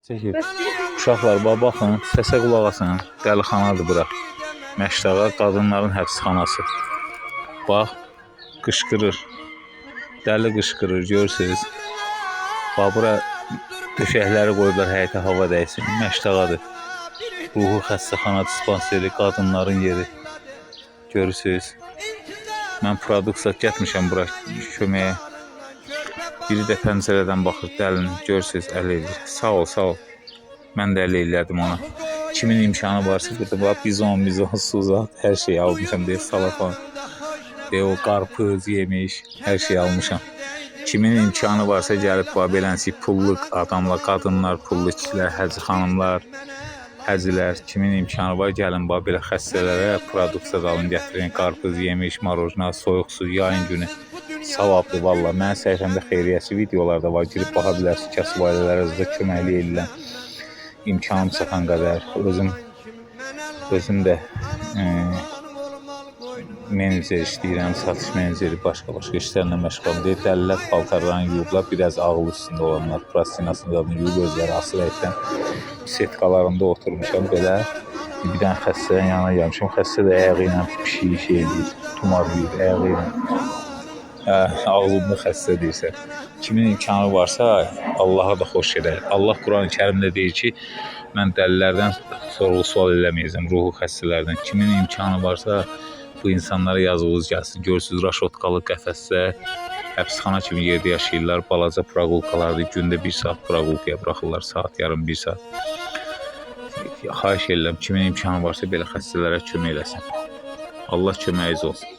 Çəkil. Uşaqlar, baxın, səsə qulaq asın. Dəlixanadır bura. Məşdağa qadınların həbsxanası. Bax, qışqırır. Dəli qışqırır, görürsünüz. Bax, bura döşəkləri qoyublar, həyətə hava dəysin. Məşdağadır. Ruhi xəstəxana dispanseri, qadınların yeri. Görürsünüz. Mən produksiya getmişəm bura köməyə. Biri də pəncərədən baxır, dəlini görürsünüz, əl eləyir. Sağ ol, sağ ol. Mən də əl eləyərdim ona. Kimin imkanı varsa, burada bax, bizon, suzat, hər şeyi almışam deyə, salafan, deyə, o qarpız, yemiş, hər şeyi almışam. Kimin imkanı varsa gəlib, bax, belənsi pulluq adamlar, qadınlar, pullu kişilər, həc xanımlar, həcilər, kimin imkanı var, gəlin, bax, belə xəstələrə produksiya alın, gətirin, qarpız, yemiş, marojna, soyuq su, yayın günü. Savabdır, valla. Mənim səhifəmdə xeyriyyəsi videolarda var, girib baxa bilərsiniz, kasıb ailələrə da köməklik edilən, imkanım çatan qədər. Özüm də menecer işləyirəm, satış meneceri, başqa işlərlə məşğul deyil. Dəlilər paltarlarını yuyublar, biraz ağıl üstündə olanlar, plastinasını yuyub özləri asıl həyətdən setkalarında oturmuşam, belə. Bir dənə xəstədən yanına gəlmişim, xəstə də əyağı ilə pişiyi şey deyir, tumarlayıb əyağı ilə. Ağzımda xəstə deyirsə, kimin imkanı varsa Allaha da xoş gedər. Allah Quran-ı Kərimdə deyir ki, mən dəlilərdən sorğu-sual eləməyəcəm, ruhu xəstələrdən. Kimin imkanı varsa bu insanlara yazığınız gəlsin. Görürsünüz, raşotkalı qəfəsdə həbsxana kimi yerdə yaşayırlar. Balaca proqulkalardır, gündə 1 saat proqulkaya buraxırlar, saat yarım 1 saat. Xahiş edirəm, kimin imkanı varsa belə xəstələrə kömək eləsin. Allah köməyiniz olsun.